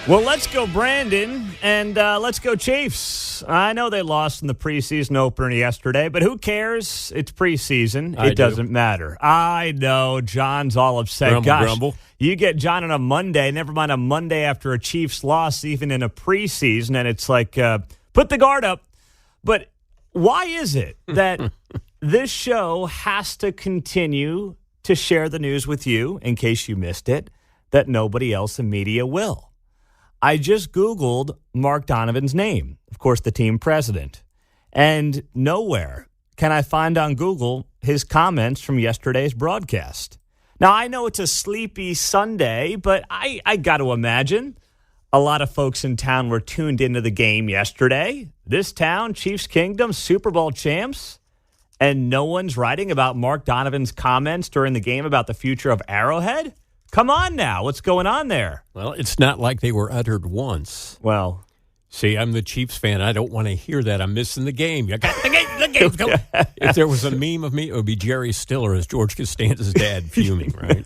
Well, let's go, Brandon, and let's go, Chiefs. I know they lost in the preseason opener yesterday, but who cares? It's preseason. It doesn't matter. I know. John's all upset. Grumble. You get John on a Monday, never mind a Monday after a Chiefs loss, even in a preseason, and it's like, put the guard up. But why is it that this show has to continue to share the news with you, in case you missed it, that nobody else in media will? I just Googled Mark Donovan's name, of course, the team president, and nowhere can I find on Google his comments from yesterday's broadcast. Now, I know it's a sleepy Sunday, but I got to imagine a lot of folks in town were tuned into the game yesterday. This town, Chiefs Kingdom, Super Bowl champs, and no one's writing about Mark Donovan's comments during the game about the future of Arrowhead? Come on now. What's going on there? Well, it's not like they were uttered once. Well, see, I'm the Chiefs fan. I don't want to hear that. I'm missing the game. You got the game's going. If there was a meme of me, it would be Jerry Stiller as George Costanza's dad fuming, right?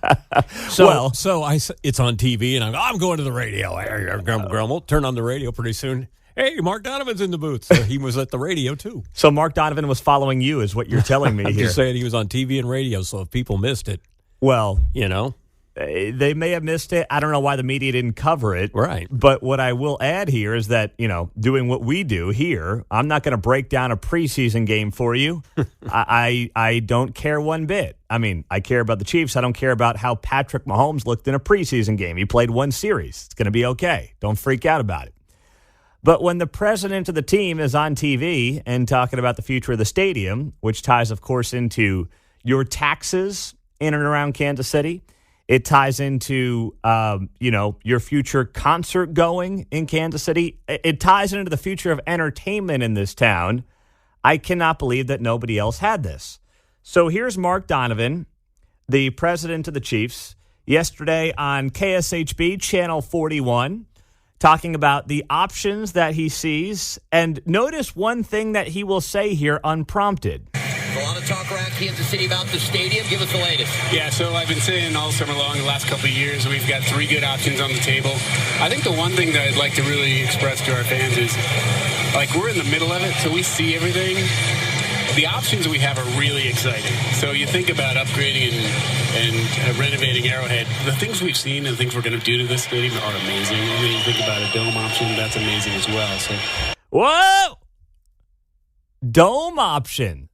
So it's on TV, and I'm going to the radio. Grumble. Turn on the radio pretty soon. Hey, Mark Donovan's in the booth. So he was at the radio, too. So Mark Donovan was following you is what you're telling me I'm here. just saying he was on TV and radio, so if people missed it, well, you know. They may have missed it. I don't know why the media didn't cover it. Right. But what I will add here is that, doing what we do here, I'm not going to break down a preseason game for you. I don't care one bit. I mean, I care about the Chiefs. I don't care about how Patrick Mahomes looked in a preseason game. He played one series. It's going to be okay. Don't freak out about it. But when the president of the team is on TV and talking about the future of the stadium, which ties, of course, into your taxes in and around Kansas City, it ties into, your future concert going in Kansas City. It ties into the future of entertainment in this town. I cannot believe that nobody else had this. So here's Mark Donovan, the president of the Chiefs, yesterday on KSHB Channel 41, talking about the options that he sees. And notice one thing that he will say here unprompted. A lot of talk around Kansas City about the stadium. Give us the latest. Yeah, so I've been saying all summer long, the last couple of years, we've got three good options on the table. I think the one thing that I'd like to really express to our fans is, we're in the middle of it, so we see everything. The options we have are really exciting. So you think about upgrading and renovating Arrowhead. The things we've seen and the things we're going to do to this stadium are amazing. And then you think about a dome option, that's amazing as well. So, whoa! Dome option.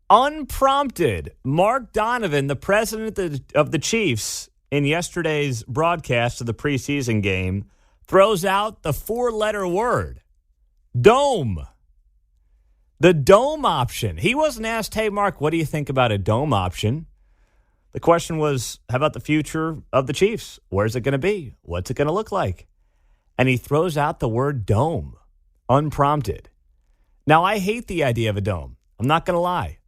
Unprompted, Mark Donovan, the president of the Chiefs, in yesterday's broadcast of the preseason game, throws out the four-letter word, dome. The dome option. He wasn't asked, hey, Mark, what do you think about a dome option? The question was, how about the future of the Chiefs? Where's it going to be? What's it going to look like? And he throws out the word dome, unprompted. Now, I hate the idea of a dome. I'm not going to lie.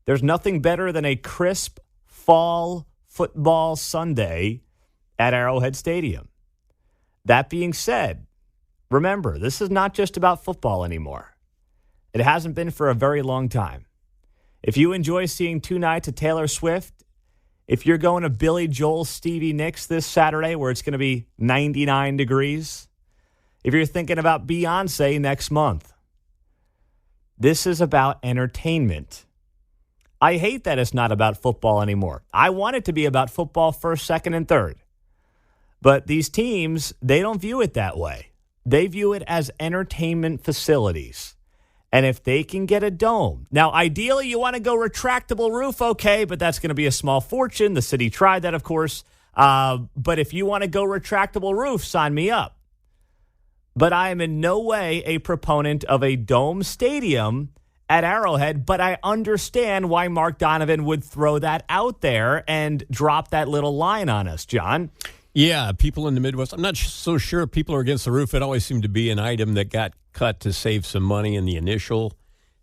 There's nothing better than a crisp fall football Sunday at Arrowhead Stadium. That being said, remember, this is not just about football anymore. It hasn't been for a very long time. If you enjoy seeing two nights of Taylor Swift, if you're going to Billy Joel, Stevie Nicks this Saturday where it's going to be 99 degrees, if you're thinking about Beyonce next month, this is about entertainment. I hate that it's not about football anymore. I want it to be about football first, second, and third. But these teams, they don't view it that way. They view it as entertainment facilities. And if they can get a dome. Now, ideally, you want to go retractable roof, okay, but that's going to be a small fortune. The city tried that, of course. But if you want to go retractable roof, sign me up. But I am in no way a proponent of a dome stadium at Arrowhead, but I understand why Mark Donovan would throw that out there and drop that little line on us, John. Yeah, people in the Midwest, I'm not so sure people are against the roof. It always seemed to be an item that got cut to save some money in the initial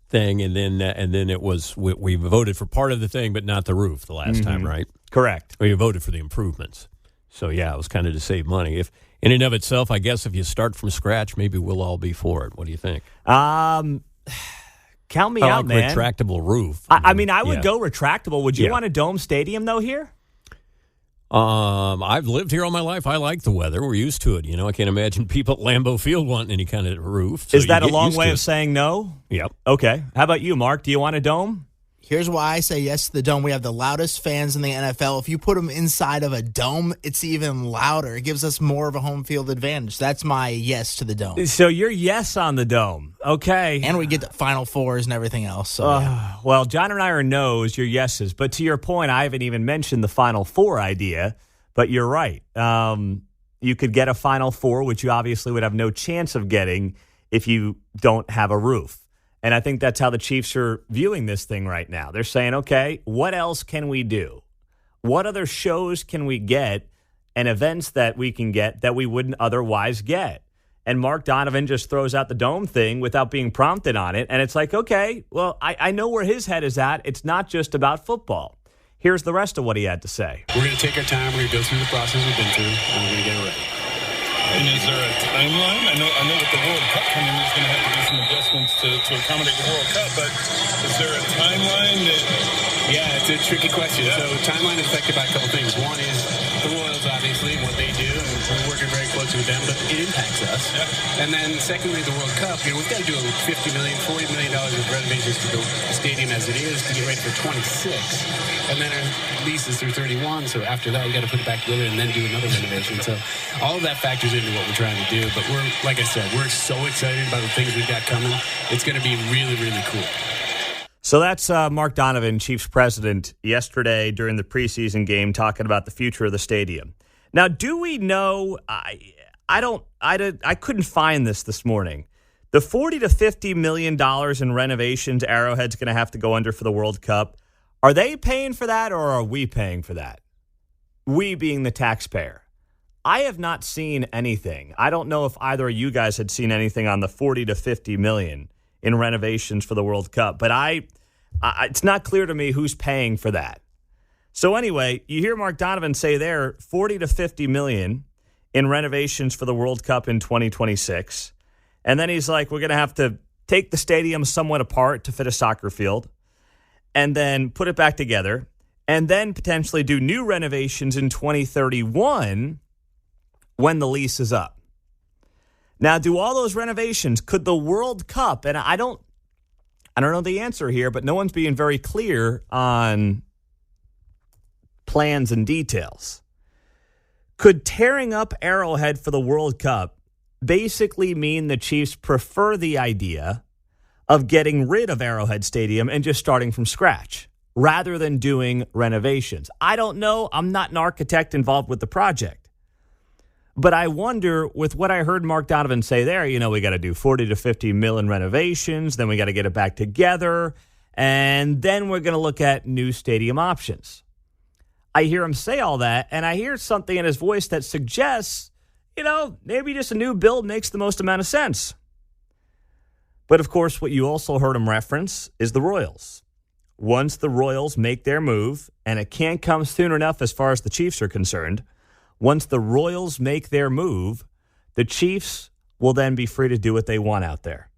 thing, and then it was, we voted for part of the thing, but not the roof the last time, right? Correct. We voted for the improvements. So, yeah, it was kind of to save money. If in and of itself, I guess if you start from scratch, maybe we'll all be for it. What do you think? Count me out, man. Retractable roof. I mean, I would go retractable. Would you want a dome stadium, though, here? I've lived here all my life. I like the weather. We're used to it. I can't imagine people at Lambeau Field wanting any kind of roof. So is that a long way of saying no? Yep. Okay. How about you, Mark? Do you want a dome? Here's why I say yes to the dome. We have the loudest fans in the NFL. If you put them inside of a dome, it's even louder. It gives us more of a home field advantage. That's my yes to the dome. So you're yes on the dome. Okay. And we get the Final Fours and everything else. So, Well, John and I are no's, you're yeses. But to your point, I haven't even mentioned the Final Four idea, but you're right. You could get a Final Four, which you obviously would have no chance of getting if you don't have a roof. And I think that's how the Chiefs are viewing this thing right now. They're saying, okay, what else can we do? What other shows can we get and events that we can get that we wouldn't otherwise get? And Mark Donovan just throws out the dome thing without being prompted on it. And it's like, okay, well, I know where his head is at. It's not just about football. Here's the rest of what he had to say. We're going to take our time. We're going to go through the process we've been through, and we're going to get it ready. And is there a timeline? I know with the World Cup coming, there's going to have to be some adjustments to accommodate the World Cup, but is there a timeline? Yeah, it's a tricky question. So timeline is affected by a couple things. One is the Royals, obviously, what they do, and we're working very closely with them, but it impacts us. Yeah. And then secondly, the World Cup, we've got to do $50 million, $40 million of renovations to the stadium as it is to get ready for 26. And then our lease is through 31, so after that, you got to put it back together and then do another renovation. So all of that factors into what we're trying to do. But we're, like I said, we're so excited about the things we've got coming. It's going to be really, really cool. So that's Mark Donovan, Chiefs president, yesterday during the preseason game talking about the future of the stadium. Now, do we know, I couldn't find this morning. The $40 to $50 million in renovations Arrowhead's going to have to go under for the World Cup, are they paying for that or are we paying for that? We being the taxpayer. I have not seen anything. I don't know if either of you guys had seen anything on the $40 to $50 million in renovations for the World Cup, but it's not clear to me who's paying for that. So anyway, you hear Mark Donovan say there $40 to $50 million in renovations for the World Cup in 2026. And then he's like, we're going to have to take the stadium somewhat apart to fit a soccer field and then put it back together and then potentially do new renovations in 2031 when the lease is up. Now, do all those renovations, could the World Cup, and I don't know the answer here, but no one's being very clear on plans and details. Could tearing up Arrowhead for the World Cup basically mean the Chiefs prefer the idea of getting rid of Arrowhead Stadium and just starting from scratch rather than doing renovations? I don't know. I'm not an architect involved with the project. But I wonder, with what I heard Mark Donovan say there, we got to do 40 to 50 million renovations, then we got to get it back together, and then we're going to look at new stadium options. I hear him say all that, and I hear something in his voice that suggests, maybe just a new build makes the most amount of sense. But, of course, what you also heard him reference is the Royals. Once the Royals make their move, and it can't come soon enough as far as the Chiefs are concerned, once the Royals make their move, the Chiefs will then be free to do what they want out there.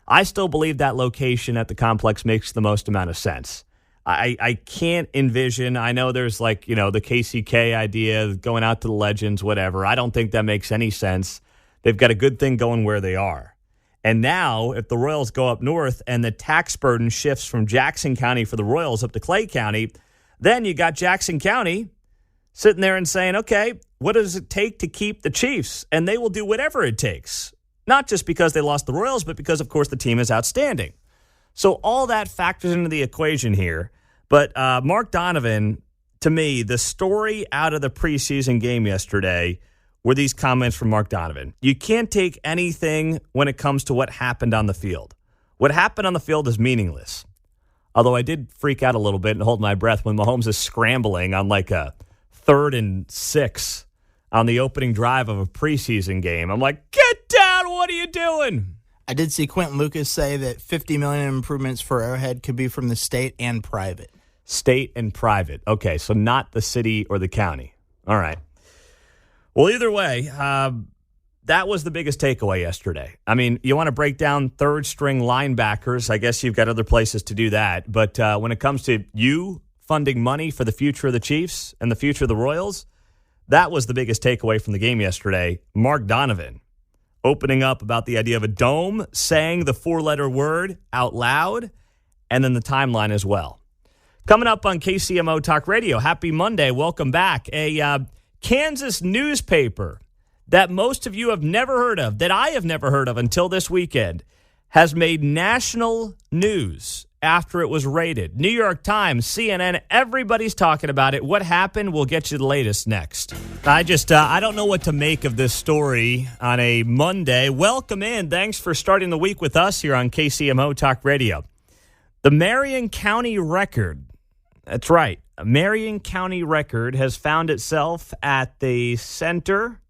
I still believe that location at the complex makes the most amount of sense. I can't envision, I know there's the KCK idea, going out to the Legends, whatever. I don't think that makes any sense. They've got a good thing going where they are. And now, if the Royals go up north and the tax burden shifts from Jackson County for the Royals up to Clay County, then you got Jackson County sitting there and saying, okay, what does it take to keep the Chiefs? And they will do whatever it takes. Not just because they lost the Royals, but because, of course, the team is outstanding. So all that factors into the equation here. But Mark Donovan, to me, the story out of the preseason game yesterday were these comments from Mark Donovan. You can't take anything when it comes to what happened on the field. What happened on the field is meaningless. Although I did freak out a little bit and hold my breath when Mahomes is scrambling on like a 3rd and 6 on the opening drive of a preseason game. I'm like, get down, what are you doing? I did see Quentin Lucas say that $50 million improvements for Arrowhead could be from the state and private. State and private. Okay, so not the city or the county. All right. Well, either way, that was the biggest takeaway yesterday. I mean, you want to break down third-string linebackers, I guess you've got other places to do that. But when it comes to you funding money for the future of the Chiefs and the future of the Royals, that was the biggest takeaway from the game yesterday. Mark Donovan opening up about the idea of a dome, saying the four-letter word out loud, and then the timeline as well. Coming up on KCMO Talk Radio, happy Monday. Welcome back. A Kansas newspaper that most of you have never heard of, that I have never heard of until this weekend, has made national news after it was raided. New York Times, CNN, everybody's talking about it. What happened? We'll get you the latest next. I don't know what to make of this story on a Monday. Welcome in. Thanks for starting the week with us here on KCMO Talk Radio. The Marion County Record, that's right, a Marion County Record has found itself at the center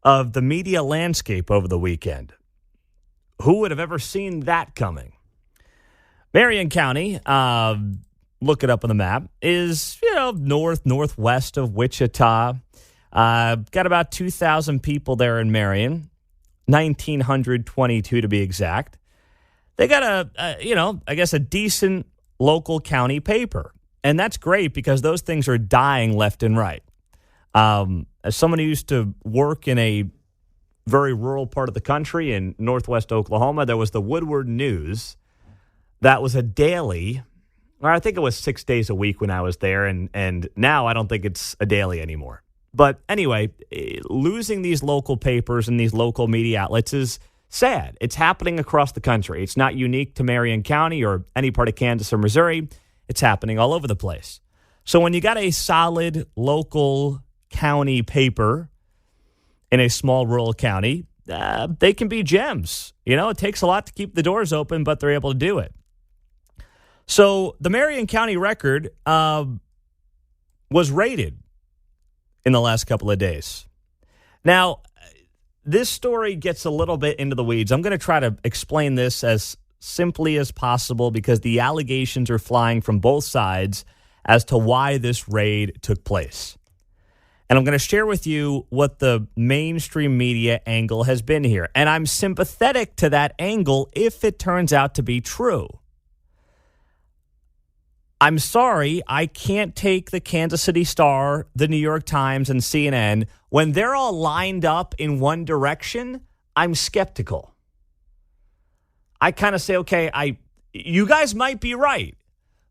of the media landscape over the weekend. Who would have ever seen that coming? Marion County, look it up on the map, is, northwest of Wichita. Got about 2,000 people there in Marion, 1,922 to be exact. They got a decent local county paper. And that's great because those things are dying left and right. As someone who used to work in a very rural part of the country in northwest Oklahoma, there was the Woodward News. That was a daily, or I think it was 6 days a week when I was there, and now I don't think it's a daily anymore. But anyway, losing these local papers and these local media outlets is sad. It's happening across the country. It's not unique to Marion County or any part of Kansas or Missouri. It's happening all over the place. So when you got a solid local county paper in a small rural county, they can be gems. It takes a lot to keep the doors open, but they're able to do it. So the Marion County Record was raided in the last couple of days. Now, this story gets a little bit into the weeds. I'm going to try to explain this as simply as possible because the allegations are flying from both sides as to why this raid took place. And I'm going to share with you what the mainstream media angle has been here. And I'm sympathetic to that angle if it turns out to be true. I'm sorry, I can't take the Kansas City Star, the New York Times, and CNN. When they're all lined up in one direction, I'm skeptical. I kind of say, okay, you guys might be right,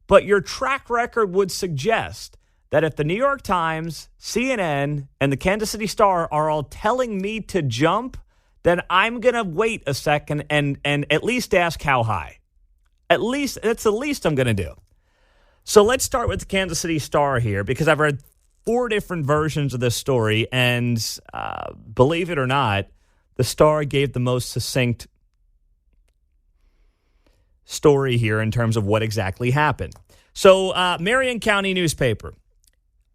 but your track record would suggest that if the New York Times, CNN, and the Kansas City Star are all telling me to jump, then I'm going to wait a second and at least ask how high. That's the least I'm going to do. So let's start with the Kansas City Star here because I've read 4 different versions of this story, and believe it or not, the Star gave the most succinct story here in terms of what exactly happened. So Marion County newspaper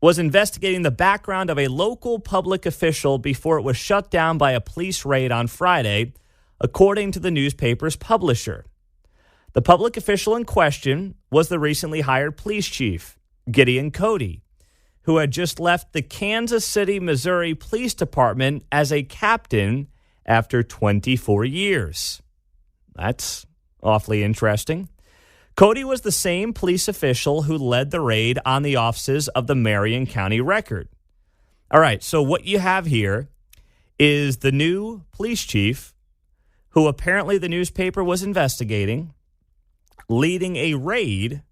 was investigating the background of a local public official before it was shut down by a police raid on Friday, according to the newspaper's publisher. The public official in question was the recently hired police chief, Gideon Cody, who had just left the Kansas City, Missouri Police Department as a captain after 24 years. That's awfully interesting. Cody was the same police official who led the raid on the offices of the Marion County Record. All right, so what you have here is the new police chief, who apparently the newspaper was investigating, leading a raid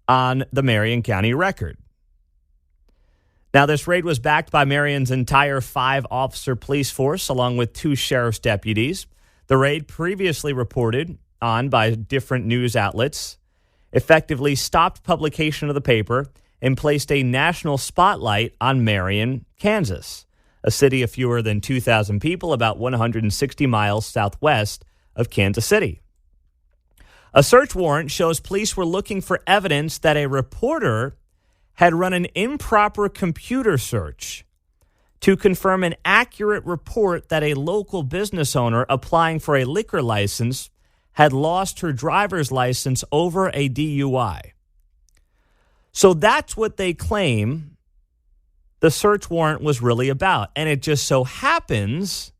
on the Marion County Record. Now, this raid was backed by Marion's entire 5-officer police force, along with 2 sheriff's deputies. The raid, previously reported on by different news outlets, effectively stopped publication of the paper and placed a national spotlight on Marion, Kansas, a city of fewer than 2,000 people, about 160 miles southwest of Kansas City. A search warrant shows police were looking for evidence that a reporter had run an improper computer search to confirm an accurate report that a local business owner applying for a liquor license had lost her driver's license over a DUI. So that's what they claim the search warrant was really about. And it just so happens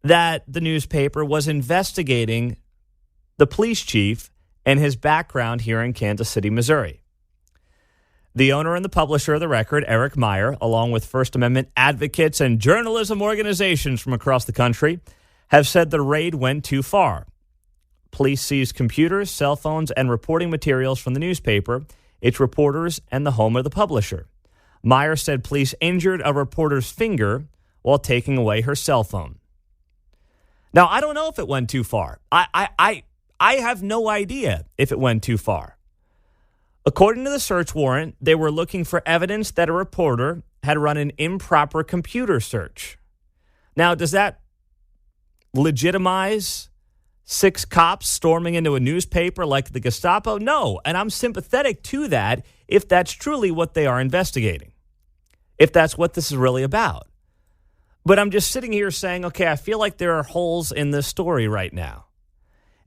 that the newspaper was investigating the police chief and his background here in Kansas City, Missouri. The owner and the publisher of the record, Eric Meyer, along with First Amendment advocates and journalism organizations from across the country, have said the raid went too far. Police seized computers, cell phones, and reporting materials from the newspaper, its reporters, and the home of the publisher. Meyer said police injured a reporter's finger while taking away her cell phone. Now, I don't know if it went too far. I have no idea if it went too far. According to the search warrant, they were looking for evidence that a reporter had run an improper computer search. Now, does that legitimize 6 cops storming into a newspaper like the Gestapo? No, and I'm sympathetic to that if that's truly what they are investigating, if that's what this is really about. But I'm just sitting here saying, okay, I feel like there are holes in this story right now.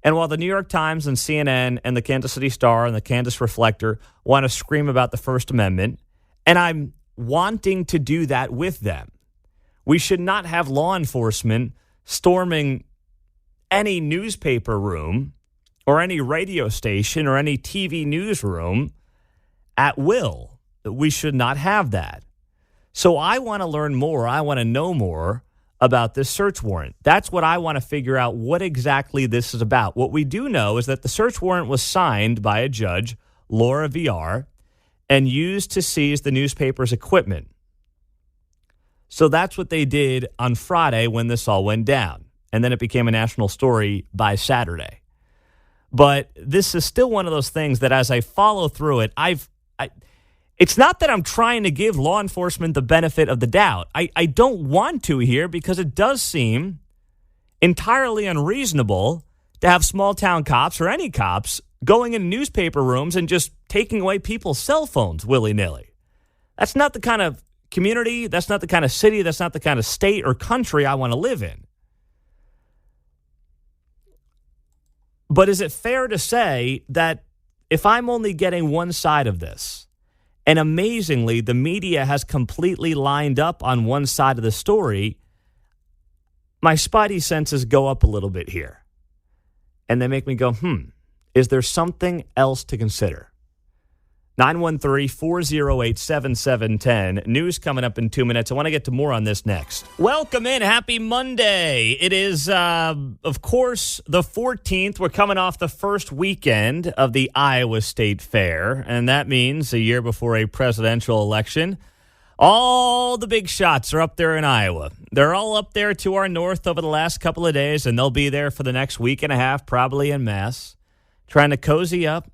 And while the New York Times and CNN and the Kansas City Star and the Kansas Reflector want to scream about the First Amendment, and I'm wanting to do that with them, we should not have law enforcement storming any newspaper room or any radio station or any TV newsroom at will. We should not have that. So I want to learn more. I want to know more about this search warrant. That's what I want to figure out, what exactly this is about. What we do know is that the search warrant was signed by a judge, Laura Villar, and used to seize the newspaper's equipment. So that's what they did on Friday when this all went down. And then it became a national story by Saturday. But this is still one of those things that as I follow through it, it's not that I'm trying to give law enforcement the benefit of the doubt. I don't want to here because it does seem entirely unreasonable to have small-town cops or any cops going into newspaper rooms and just taking away people's cell phones willy-nilly. That's not the kind of community, that's not the kind of city, that's not the kind of state or country I want to live in. But is it fair to say that if I'm only getting one side of this, and amazingly, the media has completely lined up on one side of the story, my spidey senses go up a little bit here. And they make me go, is there something else to consider? 913-408-7710. News coming up in 2 minutes. I want to get to more on this next. Welcome in. Happy Monday. It is, of course, the 14th. We're coming off the first weekend of the Iowa State Fair, and that means a year before a presidential election. All the big shots are up there in Iowa. They're all up there to our north over the last couple of days, and they'll be there for the next week and a half, probably en masse, trying to cozy up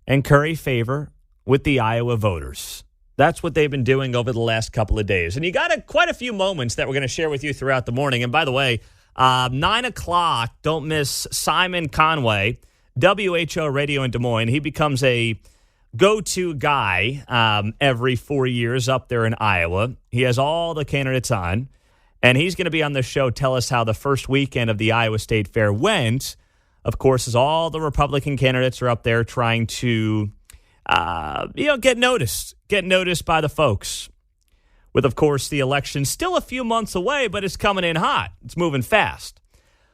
and curry favor with the Iowa voters. That's what they've been doing over the last couple of days. And you got quite a few moments that we're going to share with you throughout the morning. And by the way, 9 o'clock, don't miss Simon Conway, WHO Radio in Des Moines. He becomes a go-to guy every 4 years up there in Iowa. He has all the candidates on, and he's going to be on the show, tell us how the first weekend of the Iowa State Fair went. Of course, as all the Republican candidates are up there trying to get noticed by the folks. With, of course, the election still a few months away, but it's coming in hot. It's moving fast.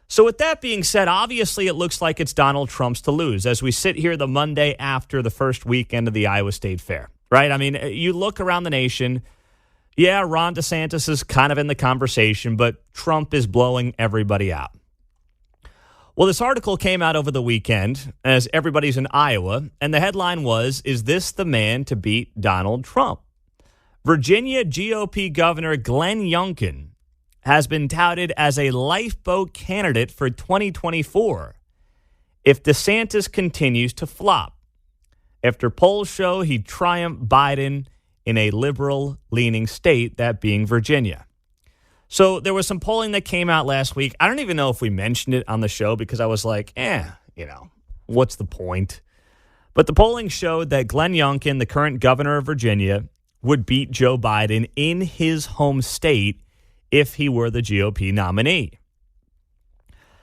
So with that being said, obviously it looks like it's Donald Trump's to lose as we sit here the Monday after the first weekend of the Iowa State Fair, right? I mean, you look around the nation, yeah, Ron DeSantis is kind of in the conversation, but Trump is blowing everybody out. Well, this article came out over the weekend as everybody's in Iowa, and the headline was, "Is this the man to beat Donald Trump?" Virginia GOP Governor Glenn Youngkin has been touted as a lifeboat candidate for 2024 if DeSantis continues to flop. After polls show he'd triumph Biden in a liberal-leaning state, that being Virginia. So there was some polling that came out last week. I don't even know if we mentioned it on the show because I was like, what's the point? But the polling showed that Glenn Youngkin, the current governor of Virginia, would beat Joe Biden in his home state if he were the GOP nominee.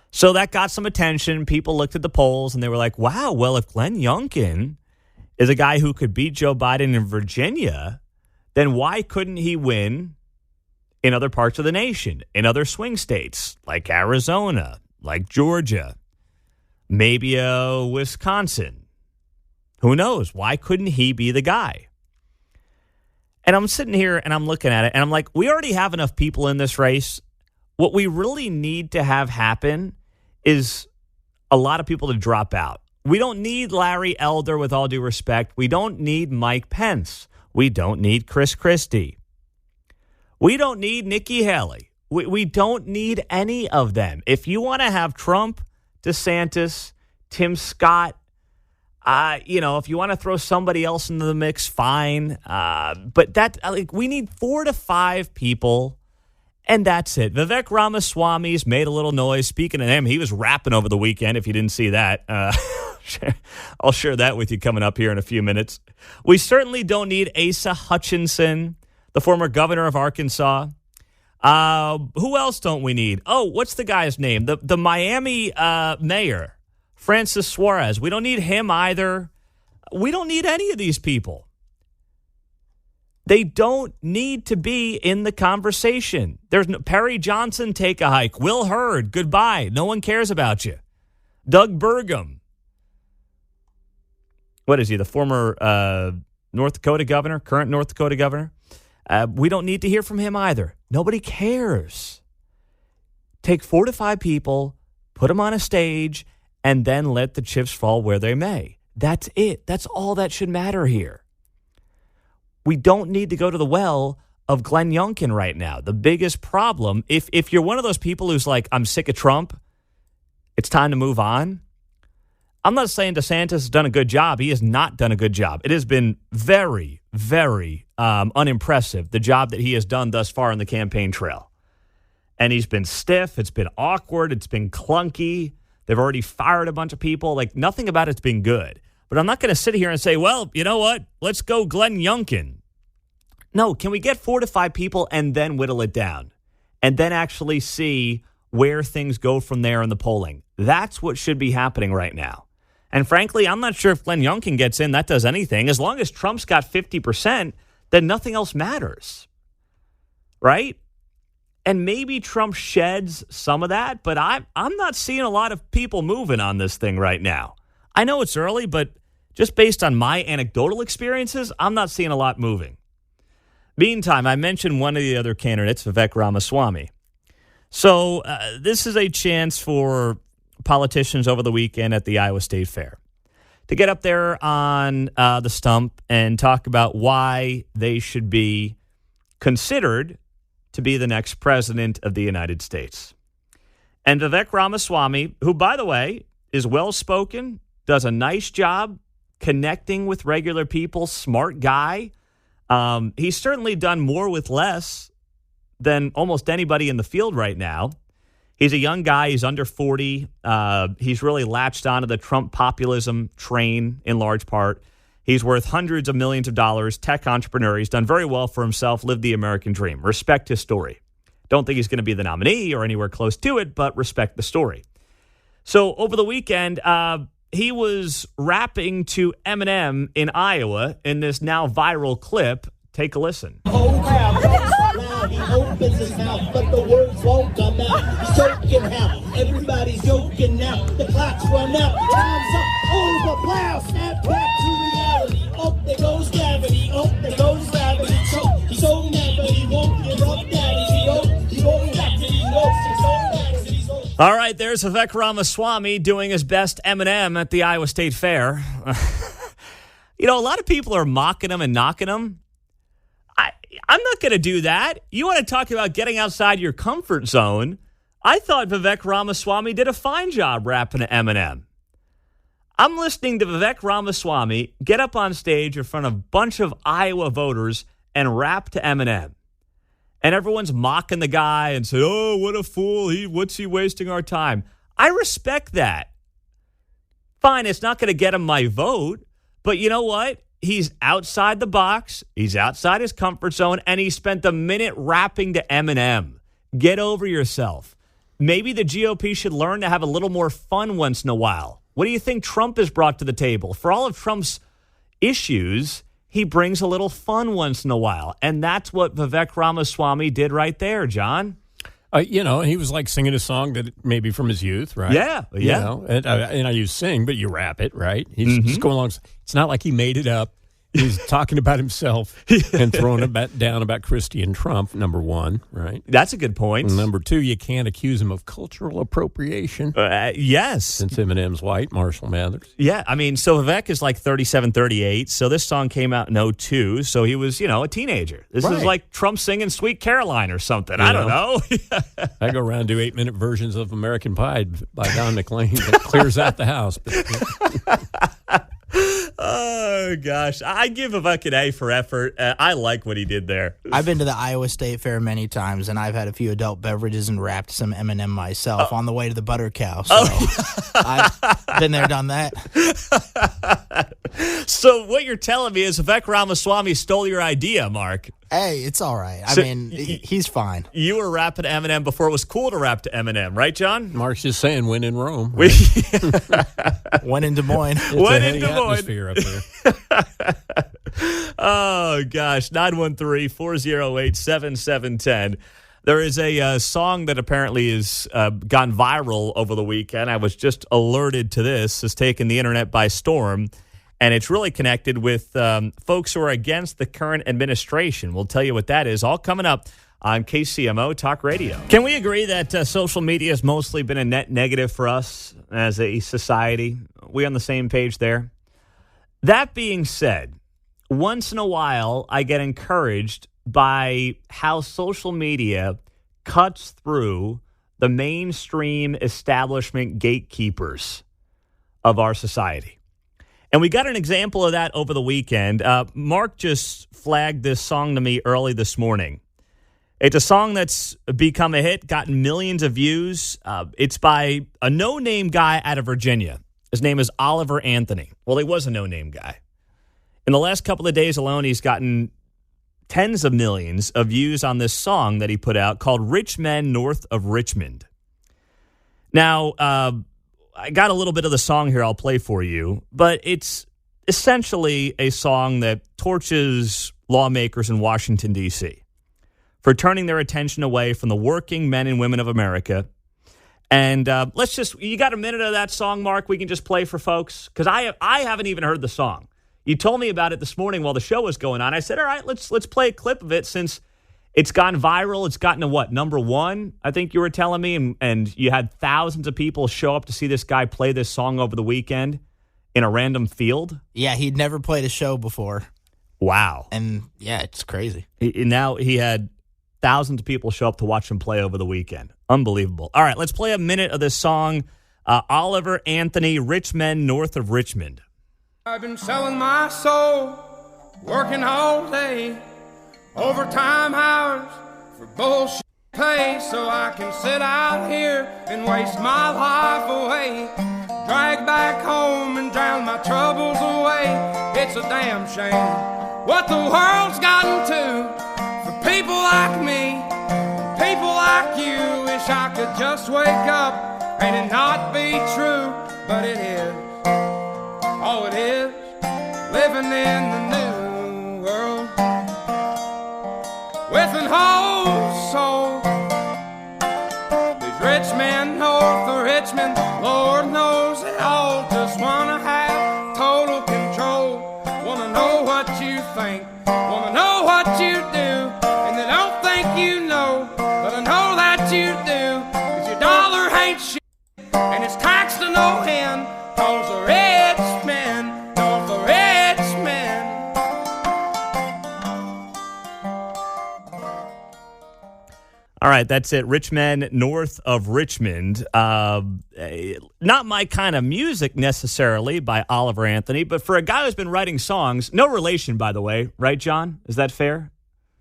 So that got some attention. People looked at the polls and they were like, wow, well, if Glenn Youngkin is a guy who could beat Joe Biden in Virginia, then why couldn't he win in other parts of the nation, in other swing states like Arizona, like Georgia, maybe Wisconsin? Who knows? Why couldn't he be the guy? And I'm sitting here and I'm looking at it and I'm like, we already have enough people in this race. What we really need to have happen is a lot of people to drop out. We don't need Larry Elder, with all due respect. We don't need Mike Pence. We don't need Chris Christie. We don't need Nikki Haley. We don't need any of them. If you want to have Trump, DeSantis, Tim Scott, if you want to throw somebody else into the mix, fine. But we need 4 to 5 people, and that's it. Vivek Ramaswamy's made a little noise. Speaking of him, he was rapping over the weekend, if you didn't see that. I'll share that with you coming up here in a few minutes. We certainly don't need Asa Hutchinson, the former governor of Arkansas. Who else don't we need? Oh, what's the guy's name? The Miami mayor, Francis Suarez. We don't need him either. We don't need any of these people. They don't need to be in the conversation. There's no Perry Johnson, take a hike. Will Hurd, goodbye. No one cares about you. Doug Burgum. What is he, the former North Dakota governor, current North Dakota governor? We don't need to hear from him either. Nobody cares. Take 4 to 5 people, put them on a stage, and then let the chips fall where they may. That's it. That's all that should matter here. We don't need to go to the well of Glenn Youngkin right now. The biggest problem, if you're one of those people who's like, I'm sick of Trump, it's time to move on. I'm not saying DeSantis has done a good job. He has not done a good job. It has been very, very unimpressive, the job that he has done thus far in the campaign trail. And he's been stiff. It's been awkward. It's been clunky. They've already fired a bunch of people. Like, nothing about it's been good. But I'm not going to sit here and say, well, you know what? Let's go Glenn Youngkin. No, can we get 4 to 5 people and then whittle it down? And then actually see where things go from there in the polling. That's what should be happening right now. And frankly, I'm not sure if Glenn Youngkin gets in, that does anything. As long as Trump's got 50%, then nothing else matters. Right? And maybe Trump sheds some of that, but I'm not seeing a lot of people moving on this thing right now. I know it's early, but just based on my anecdotal experiences, I'm not seeing a lot moving. Meantime, I mentioned one of the other candidates, Vivek Ramaswamy. So this is a chance for politicians over the weekend at the Iowa State Fair to get up there on the stump and talk about why they should be considered to be the next president of the United States. And Vivek Ramaswamy, who, by the way, is well-spoken, does a nice job connecting with regular people, smart guy. He's certainly done more with less than almost anybody in the field right now. He's a young guy. He's under 40. He's really latched onto the Trump populism train in large part. He's worth hundreds of millions of dollars, tech entrepreneur. He's done very well for himself, lived the American dream. Respect his story. Don't think he's going to be the nominee or anywhere close to it, but respect the story. So over the weekend, he was rapping to Eminem in Iowa in this now viral clip. Take a listen. He opens his mouth, but the words won't come out. He's choking out. Everybody's joking now. The clock's run out. Time's up. Over. Plow. Snap back to reality. Up there goes gravity. Up there goes gravity. He's so mad, but he won't give up. Daddy, he won't back to he knows he's so mad. All right, there's Vivek Ramaswamy doing his best Eminem at the Iowa State Fair. A lot of people are mocking him and knocking him. I'm not going to do that. You want to talk about getting outside your comfort zone? I thought Vivek Ramaswamy did a fine job rapping to Eminem. I'm listening to Vivek Ramaswamy get up on stage in front of a bunch of Iowa voters and rap to Eminem. And everyone's mocking the guy and say, oh, what a fool. What's he wasting our time? I respect that. Fine, it's not going to get him my vote. But you know what? He's outside the box. He's outside his comfort zone. And he spent a minute rapping to Eminem. Get over yourself. Maybe the GOP should learn to have a little more fun once in a while. What do you think Trump has brought to the table? For all of Trump's issues, he brings a little fun once in a while. And that's what Vivek Ramaswamy did right there, John. He was like singing a song that maybe from his youth, right? Yeah. And I use sing, but you rap it, right? He's just going along. It's not like he made it up. He's talking about himself and throwing it down about Christie and Trump, number one, right? That's a good point. And number two, you can't accuse him of cultural appropriation. Yes. Since Eminem's white, Marshall Mathers. Yeah, I mean, so Vivek is like 37, 38, so this song came out in 2002, so he was, a teenager. This is like Trump singing Sweet Caroline or something. I don't know. I go around and do 8-minute versions of American Pie by Don McLean. It clears out the house. Oh, gosh. I give Vivek an A for effort. I like what he did there. I've been to the Iowa State Fair many times, and I've had a few adult beverages and wrapped some M&M myself on the way to the Butter Cow. So I've been there, done that. So what you're telling me is Vivek Ramaswamy stole your idea, Mark. Hey, it's all right. I mean, he's fine. You were rapping to Eminem before it was cool to rap to Eminem, right, John? Mark's just saying, when in Rome. When in Des Moines. When in Des Moines. Atmosphere up there. Oh, gosh. 913-408-7710. There is a song that apparently has gone viral over the weekend. I was just alerted to this. It's taken the internet by storm. And it's really connected with folks who are against the current administration. We'll tell you what that is, all coming up on KCMO Talk Radio. Can we agree that social media has mostly been a net negative for us as a society? We on the same page there? That being said, once in a while, I get encouraged by how social media cuts through the mainstream establishment gatekeepers of our society. And we got an example of that over the weekend. Mark just flagged this song to me early this morning. It's a song that's become a hit, gotten millions of views. It's by a no-name guy out of Virginia. His name is Oliver Anthony. Well, he was a no-name guy. In the last couple of days alone, he's gotten tens of millions of views on this song that he put out called Rich Men North of Richmond. Now, I got a little bit of the song here I'll play for you, but it's essentially a song that torches lawmakers in Washington, D.C. for turning their attention away from the working men and women of America. And you got a minute of that song, Mark, we can just play for folks? Because I haven't even heard the song. You told me about it this morning while the show was going on. I said, all right, let's play a clip of it since it's gone viral. It's gotten to what, number one, I think you were telling me, and you had thousands of people show up to see this guy play this song over the weekend in a random field. Yeah, he'd never played a show before. Wow. And, yeah, it's crazy. Now he had thousands of people show up to watch him play over the weekend. Unbelievable. All right, let's play a minute of this song, Oliver Anthony, Rich Men North of Richmond. I've been selling my soul, working all day, overtime hours for bullshit pay, so I can sit out here and waste my life away, drag back home and drown my troubles away. It's a damn shame what the world's gotten to for people like me, people like you. Wish I could just wake up and it not be true, but it is. Oh, it is living in the new world with an whole soul. These rich men north of Richmond, Lord knows they all just wanna have total control. Wanna know what you think, wanna know what you do, and they don't think you know, but I know that you do, 'cause your dollar ain't shit, and it's taxed to no end, 'cause the rich men north of Richmond. All right, that's it. Rich Men North of Richmond. Not my kind of music necessarily by Oliver Anthony, but for a guy who's been writing songs, no relation, by the way, right, John? Is that fair?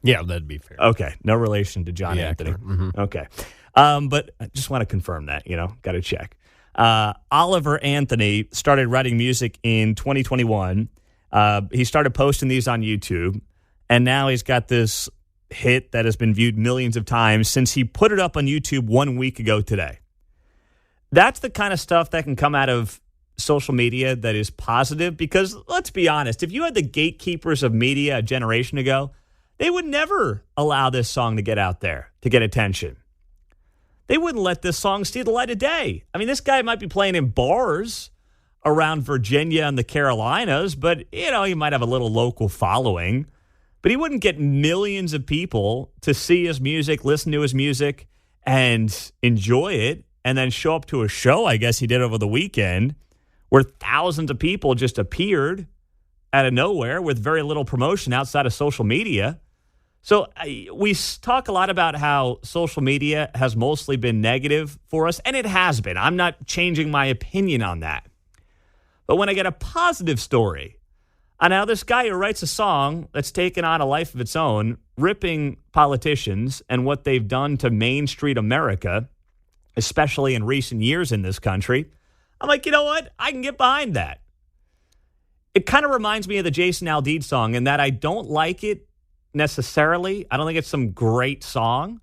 Yeah, that'd be fair. Okay, no relation to John Anthony. Mm-hmm. Okay. But I just want to confirm that, got to check. Oliver Anthony started writing music in 2021. He started posting these on YouTube, and now he's got this hit that has been viewed millions of times since he put it up on YouTube 1 week ago today. That's the kind of stuff that can come out of social media that is positive, because let's be honest, if you had the gatekeepers of media a generation ago, they would never allow this song to get out there, to get attention. They wouldn't let this song see the light of day. I mean, this guy might be playing in bars around Virginia and the Carolinas, but, he might have a little local following. But he wouldn't get millions of people to see his music, listen to his music, and enjoy it, and then show up to a show, I guess he did over the weekend, where thousands of people just appeared out of nowhere with very little promotion outside of social media. So we talk a lot about how social media has mostly been negative for us, and it has been. I'm not changing my opinion on that. But when I get a positive story on how this guy who writes a song that's taken on a life of its own, ripping politicians and what they've done to Main Street America, especially in recent years in this country, I'm like, you know what? I can get behind that. It kind of reminds me of the Jason Aldean song in that I don't like it necessarily. I don't think it's some great song,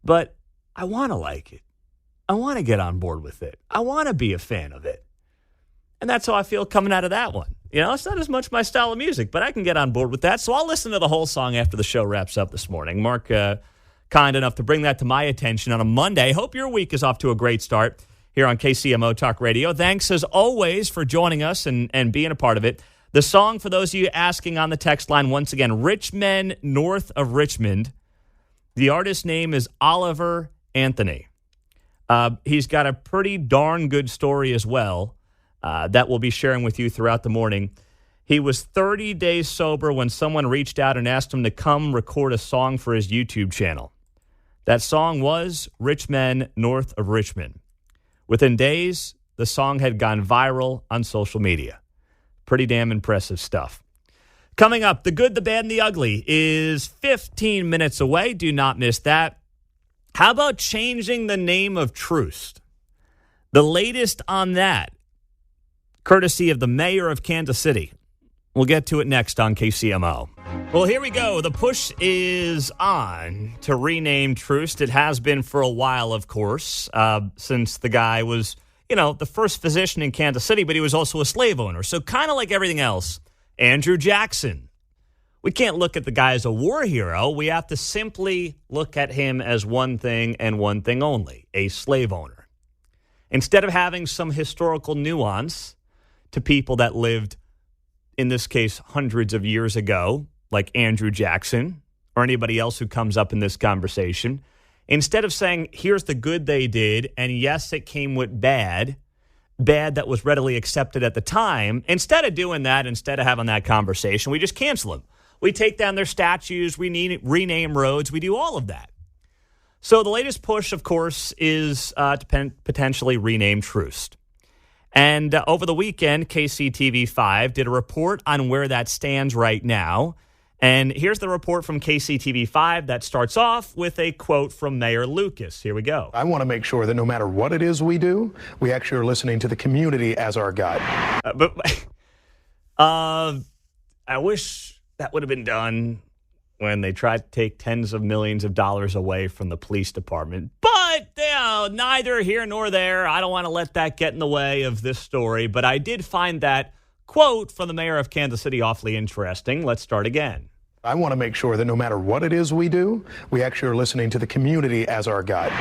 but I want to like it. I want to get on board with it. I want to be a fan of it. And that's how I feel coming out of that one. It's not as much my style of music, but I can get on board with that. So I'll listen to the whole song after the show wraps up this morning. Mark, kind enough to bring that to my attention on a Monday. Hope your week is off to a great start here on KCMO Talk Radio. Thanks, as always, for joining us and being a part of it. The song, for those of you asking on the text line, once again, Rich Men North of Richmond. The artist's name is Oliver Anthony. He's got a pretty darn good story as well that we'll be sharing with you throughout the morning. He was 30 days sober when someone reached out and asked him to come record a song for his YouTube channel. That song was Rich Men North of Richmond. Within days, the song had gone viral on social media. Pretty damn impressive stuff. Coming up, The Good, the Bad, and the Ugly is 15 minutes away. Do not miss that. How about changing the name of Troost? The latest on that, courtesy of the mayor of Kansas City. We'll get to it next on KCMO. Well, here we go. The push is on to rename Troost. It has been for a while, of course, since the guy was, the first physician in Kansas City, but he was also a slave owner. So kind of like everything else, Andrew Jackson. We can't look at the guy as a war hero. We have to simply look at him as one thing and one thing only, a slave owner. Instead of having some historical nuance to people that lived, in this case, hundreds of years ago, like Andrew Jackson or anybody else who comes up in this conversation, instead of saying, here's the good they did, and yes, it came with bad that was readily accepted at the time, instead of doing that, instead of having that conversation, we just cancel them. We take down their statues, we rename roads, we do all of that. So the latest push, of course, is to potentially rename Troost. And over the weekend, KCTV5 did a report on where that stands right now. And here's the report from KCTV5 that starts off with a quote from Mayor Lucas. Here we go. I want to make sure that no matter what it is we do, we actually are listening to the community as our guide. I wish that would have been done when they tried to take tens of millions of dollars away from the police department. But, neither here nor there. I don't want to let that get in the way of this story. But I did find that quote from the mayor of Kansas City awfully interesting. Let's start again. I want to make sure that no matter what it is we do, we actually are listening to the community as our guide.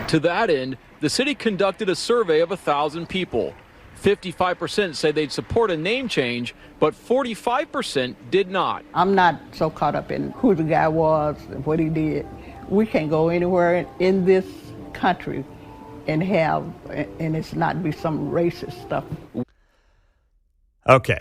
To that end, the city conducted a survey of 1,000 people. 55% say they'd support a name change, but 45% did not. I'm not so caught up in who the guy was and what he did. We can't go anywhere in this country and it's not be some racist stuff. Okay,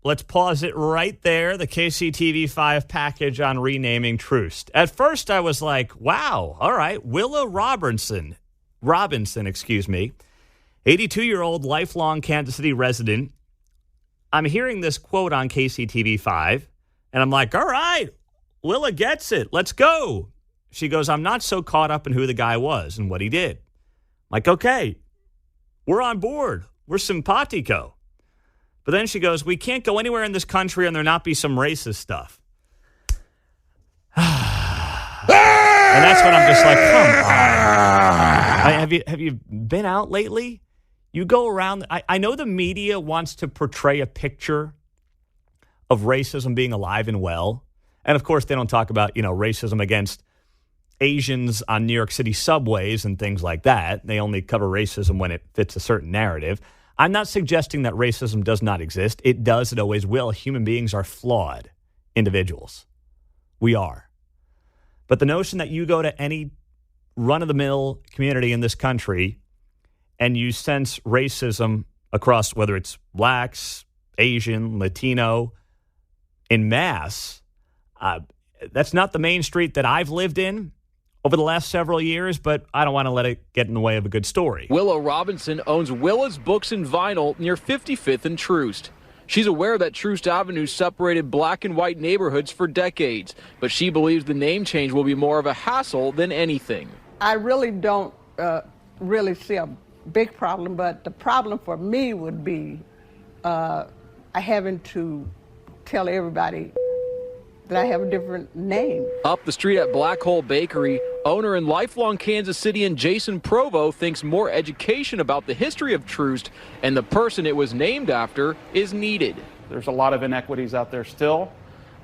let's pause it right there. The KCTV5 package on renaming Troost. At first, I was like, wow, all right, Willa Robinson, 82-year-old lifelong Kansas City resident. I'm hearing this quote on KCTV5, and I'm like, all right, Willa gets it. Let's go. She goes, I'm not so caught up in who the guy was and what he did. I'm like, okay, we're on board. We're simpatico. But then she goes, we can't go anywhere in this country and there not be some racist stuff. And that's when I'm just like, come on. Have you been out lately? You go around. I know the media wants to portray a picture of racism being alive and well. And, of course, they don't talk about, racism against Asians on New York City subways and things like that. They only cover racism when it fits a certain narrative. I'm not suggesting that racism does not exist. It does. It always will. Human beings are flawed individuals. We are. But the notion that you go to any run-of-the-mill community in this country and you sense racism across whether it's blacks, Asian, Latino, in mass, that's not the main street that I've lived in over the last several years, but I don't want to let it get in the way of a good story. Willow Robinson owns Willa's Books and Vinyl near 55th and Troost. She's aware that Troost Avenue separated black and white neighborhoods for decades, but she believes the name change will be more of a hassle than anything. I really don't really see a big problem, but the problem for me would be having to tell everybody that I have a different name. Up the street at Black Hole Bakery, owner and lifelong Kansas Citian Jason Provo thinks more education about the history of Troost and the person it was named after is needed. There's a lot of inequities out there still,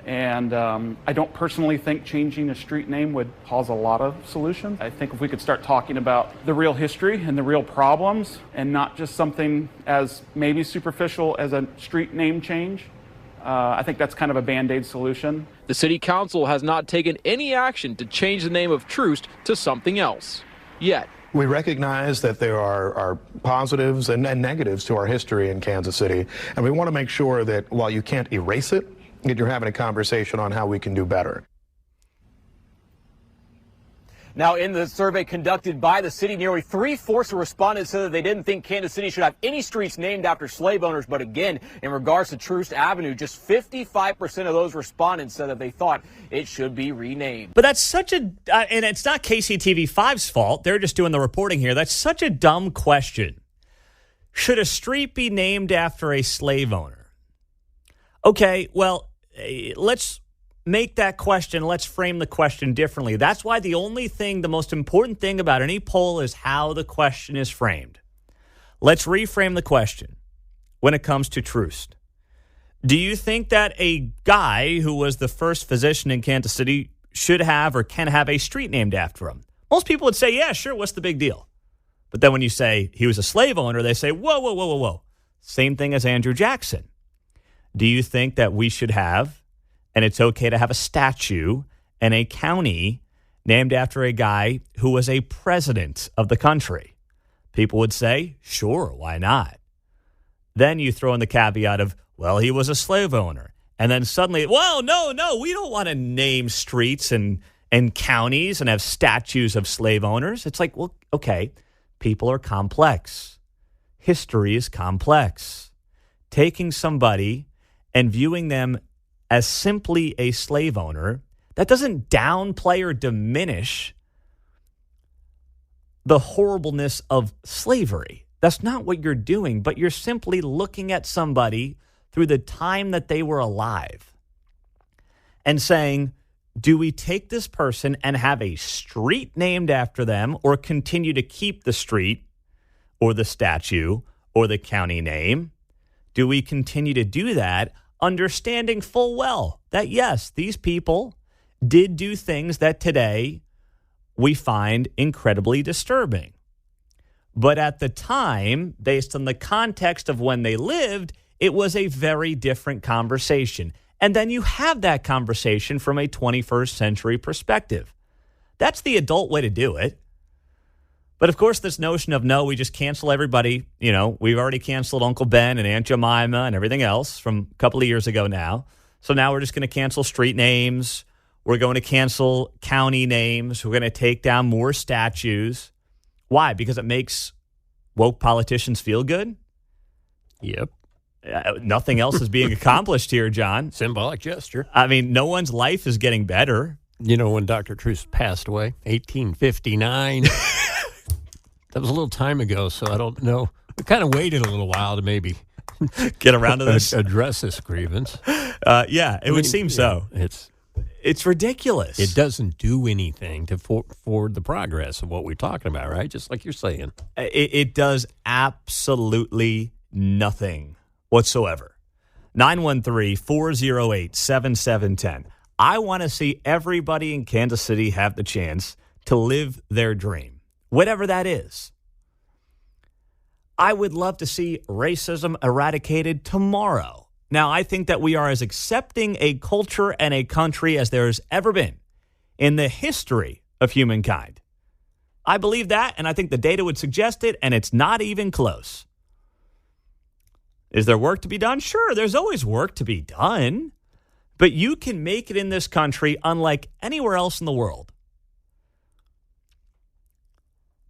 and I don't personally think changing a street name would cause a lot of solutions. I think if we could start talking about the real history and the real problems and not just something as maybe superficial as a street name change, I think that's kind of a Band-Aid solution. The city council has not taken any action to change the name of Troost to something else yet. We recognize that there are positives and negatives to our history in Kansas City, and we want to make sure that while you can't erase it, that you're having a conversation on how we can do better. Now, in the survey conducted by the city, nearly 3/4 of respondents said that they didn't think Kansas City should have any streets named after slave owners. But again, in regards to Troost Avenue, just 55% of those respondents said that they thought it should be renamed. But that's such a, and it's not KCTV5's fault. They're just doing the reporting here. That's such a dumb question. Should a street be named after a slave owner? Okay, well, let's make that question, let's frame the question differently. That's why the most important thing about any poll is how the question is framed. Let's reframe the question when it comes to Troost. Do you think that a guy who was the first physician in Kansas City should have or can have a street named after him? Most people would say, yeah, sure, what's the big deal? But then when you say he was a slave owner, they say, whoa, whoa, whoa, whoa, whoa. Same thing as Andrew Jackson. Do you think that we should have, and it's okay to have a statue in a county named after a guy who was a president of the country? People would say, sure, why not? Then you throw in the caveat of, well, he was a slave owner. And then suddenly, well, no, we don't want to name streets and counties and have statues of slave owners. It's like, well, okay, people are complex. History is complex. Taking somebody and viewing them as simply a slave owner, that doesn't downplay or diminish the horribleness of slavery. That's not what you're doing, but you're simply looking at somebody through the time that they were alive and saying, do we take this person and have a street named after them or continue to keep the street or the statue or the county name? Do we continue to do that, understanding full well that, yes, these people did do things that today we find incredibly disturbing. But at the time, based on the context of when they lived, it was a very different conversation. And then you have that conversation from a 21st century perspective. That's the adult way to do it. But of course, this notion of, no, we just cancel everybody. You know, we've already canceled Uncle Ben and Aunt Jemima and everything else from a couple of years ago now. So now we're just going to cancel street names. We're going to cancel county names. We're going to take down more statues. Why? Because it makes woke politicians feel good? Yep. Nothing else is being accomplished here, John. Symbolic gesture. I mean, no one's life is getting better. You know, when Dr. Troost passed away, 1859. That was a little time ago, so I don't know. We kind of waited a little while to maybe get around to this, address this grievance. Yeah, it would seem so. It's ridiculous. It doesn't do anything to forward the progress of what we're talking about, right? Just like you're saying. It does absolutely nothing whatsoever. 913-408-7710. I want to see everybody in Kansas City have the chance to live their dream, whatever that is. I would love to see racism eradicated tomorrow. Now, I think that we are as accepting a culture and a country as there has ever been in the history of humankind. I believe that, and I think the data would suggest it, and it's not even close. Is there work to be done? Sure, there's always work to be done. But you can make it in this country unlike anywhere else in the world.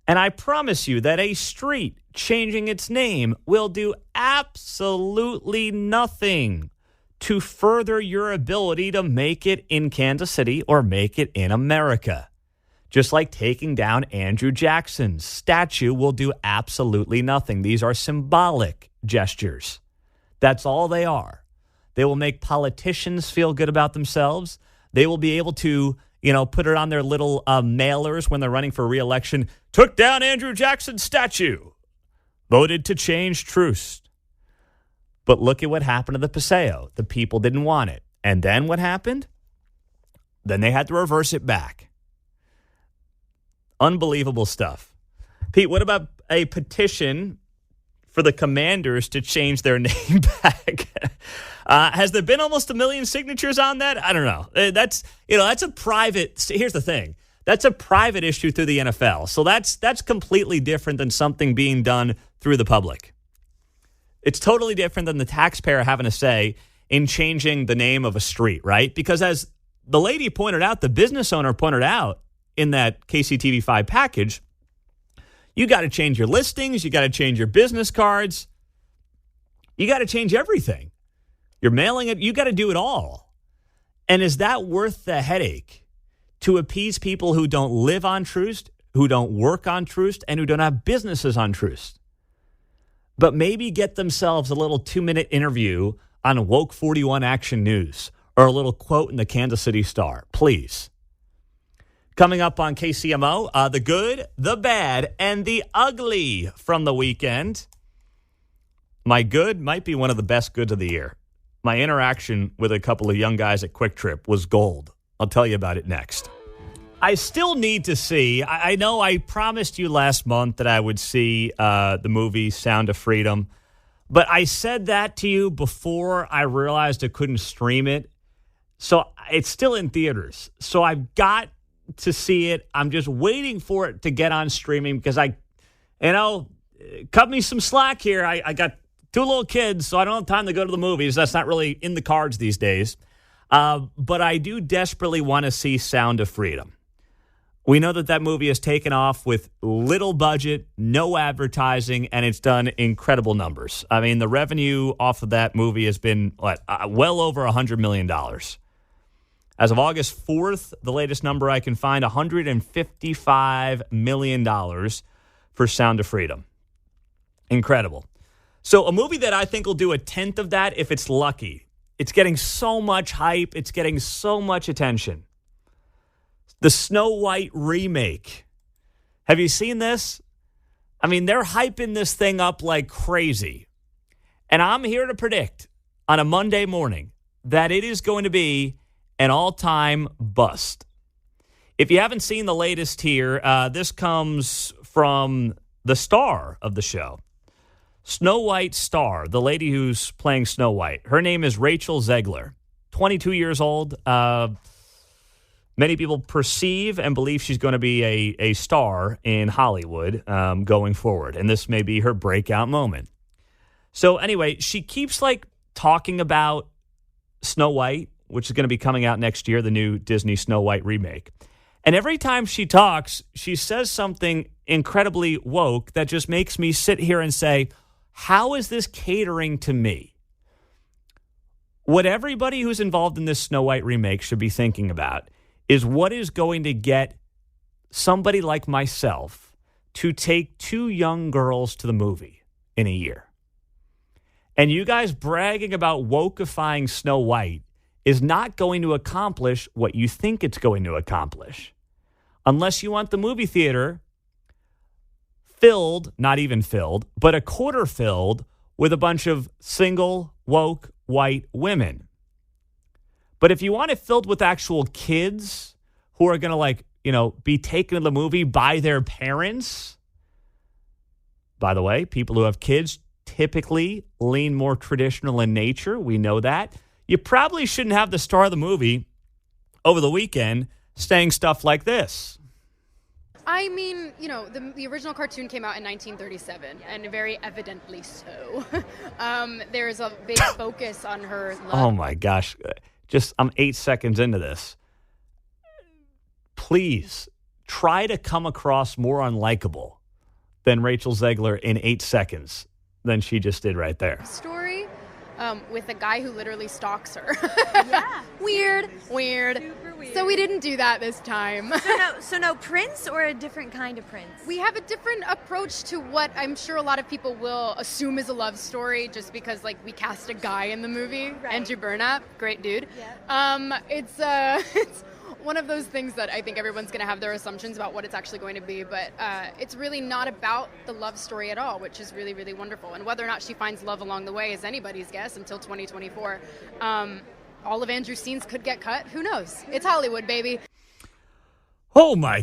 And I promise you that a street changing its name will do absolutely nothing to further your ability to make it in Kansas City or make it in America. Just like taking down Andrew Jackson's statue will do absolutely nothing. These are symbolic gestures. That's all they are. They will make politicians feel good about themselves. They will be able to, put it on their little mailers when they're running for re-election. Took down Andrew Jackson's statue. Voted to change Troost. But look at what happened to the Paseo. The people didn't want it. And then what happened? Then they had to reverse it back. Unbelievable stuff. Pete, what about a petition for the Commanders to change their name back? Has there been almost 1 million signatures on that? I don't know. That's a private. Here's the thing. That's a private issue through the NFL. So that's completely different than something being done through the public. It's totally different than the taxpayer having a say in changing the name of a street, right? Because as the lady pointed out, the business owner pointed out in that KCTV5 package, you got to change your listings. You got to change your business cards. You got to change everything. You're mailing it. You got to do it all. And is that worth the headache to appease people who don't live on Troost, who don't work on Troost, and who don't have businesses on Troost? But maybe get themselves a little 2-minute interview on Woke 41 Action News or a little quote in the Kansas City Star, please. Coming up on KCMO, the good, the bad, and the ugly from the weekend. My good might be one of the best goods of the year. My interaction with a couple of young guys at Quick Trip was gold. I'll tell you about it next. I still need to see, I know I promised you last month that I would see the movie Sound of Freedom, but I said that to you before I realized I couldn't stream it. So it's still in theaters. So I've got to see it. I'm just waiting for it to get on streaming because cut me some slack here. I got 2 little kids, so I don't have time to go to the movies. That's not really in the cards these days. But I do desperately want to see Sound of Freedom. We know that movie has taken off with little budget, no advertising, and it's done incredible numbers. I mean, the revenue off of that movie has been well over $100 million. As of August 4th, the latest number I can find, $155 million for Sound of Freedom. Incredible. So a movie that I think will do 1/10 of that if it's lucky. It's getting so much hype. It's getting so much attention. The Snow White remake. Have you seen this? I mean, they're hyping this thing up like crazy. And I'm here to predict on a Monday morning that it is going to be an all-time bust. If you haven't seen the latest here, this comes from the star of the show. Snow White star, the lady who's playing Snow White. Her name is Rachel Zegler, 22 years old. Many people perceive and believe she's going to be a star in Hollywood going forward, and this may be her breakout moment. So anyway, she keeps talking about Snow White, which is going to be coming out next year, the new Disney Snow White remake. And every time she talks, she says something incredibly woke that just makes me sit here and say, how is this catering to me? What everybody who's involved in this Snow White remake should be thinking about is what is going to get somebody like myself to take 2 young girls to the movie in a year. And you guys bragging about wokeifying Snow White is not going to accomplish what you think it's going to accomplish. Unless you want the movie theater filled, not even filled, but a quarter filled with a bunch of single, woke, white women. But if you want it filled with actual kids who are going to, be taken to the movie by their parents, by the way, people who have kids typically lean more traditional in nature. We know that. You probably shouldn't have the star of the movie over the weekend saying stuff like this. I mean, the original cartoon came out in 1937, and very evidently so. There's a big focus on her love. Oh, my gosh. I'm 8 seconds into this. Please try to come across more unlikable than Rachel Zegler in 8 seconds than she just did right there. Story with a guy who literally stalks her. Yeah. Weird. Super weird. So we didn't do that this time. So no prince or a different kind of prince? We have a different approach to what I'm sure a lot of people will assume is a love story just because, we cast a guy in the movie. Right. Andrew Burnap, great dude. Yeah. It's one of those things that I think everyone's going to have their assumptions about what it's actually going to be, but it's really not about the love story at all, which is really, really wonderful. And whether or not she finds love along the way is anybody's guess until 2024. All of Andrew's scenes could get cut. Who knows? It's Hollywood, baby. Oh, my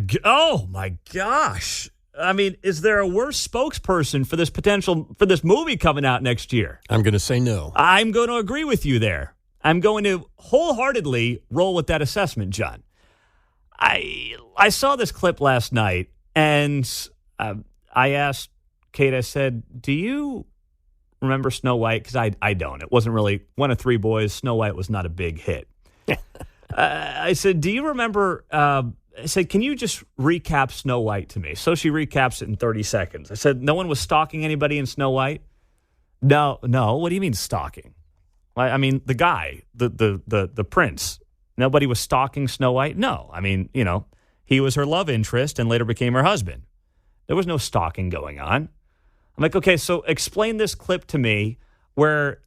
gosh. I mean, is there a worse spokesperson for this movie coming out next year? I'm going to say no. I'm going to agree with you there. I'm going to wholeheartedly roll with that assessment, John. I saw this clip last night, and I asked Kate, I said, do you remember Snow White? Because I don't. It wasn't really one of three boys. Snow White was not a big hit. I said, do you remember? I said, can you just recap Snow White to me? So she recaps it in 30 seconds. I said, no one was stalking anybody in Snow White? No. What do you mean stalking? I mean, the guy, the prince. Nobody was stalking Snow White? No. I mean, he was her love interest and later became her husband. There was no stalking going on. I'm like, okay, so explain this clip to me where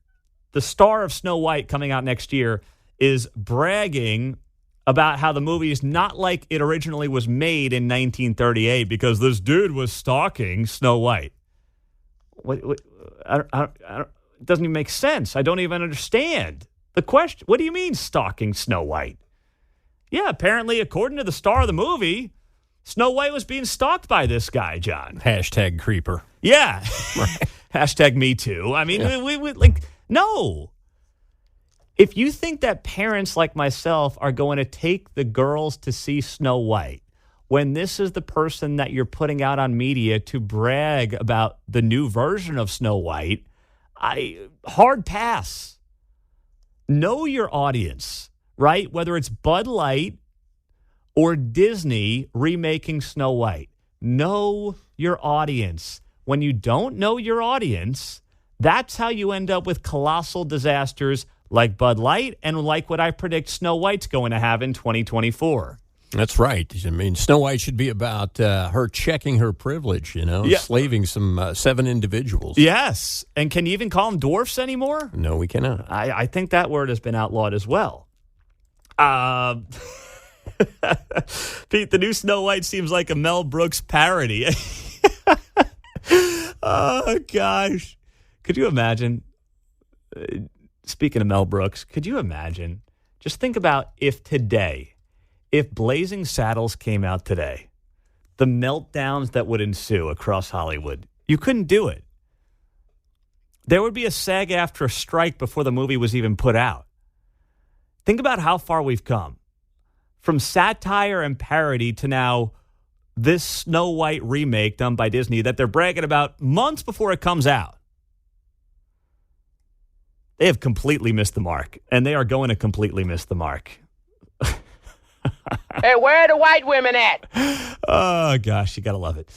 the star of Snow White coming out next year is bragging about how the movie is not like it originally was made in 1938 because this dude was stalking Snow White. What it doesn't even make sense. I don't even understand the question. What do you mean stalking Snow White? Yeah, apparently, according to the star of the movie, Snow White was being stalked by this guy, John. Hashtag creeper. Yeah. Right. Hashtag me too. I mean, we no. If you think that parents like myself are going to take the girls to see Snow White, when this is the person that you're putting out on media to brag about the new version of Snow White, hard pass. Know your audience, right? Whether it's Bud Light or Disney remaking Snow White. Know your audience. When you don't know your audience, that's how you end up with colossal disasters like Bud Light and like what I predict Snow White's going to have in 2024. That's right. I mean, Snow White should be about her checking her privilege, slaving some 7 individuals. Yes. And can you even call them dwarfs anymore? No, we cannot. I think that word has been outlawed as well. Pete, the new Snow White seems like a Mel Brooks parody. Oh, gosh. Could you imagine? Speaking of Mel Brooks, could you imagine? Just think about if Blazing Saddles came out today, the meltdowns that would ensue across Hollywood. You couldn't do it. There would be a SAG-AFTRA strike before the movie was even put out. Think about how far we've come. From satire and parody to now this Snow White remake done by Disney that they're bragging about months before it comes out. They have completely missed the mark, and they are going to completely miss the mark. Hey, where are the white women at? Oh, gosh, you got to love it.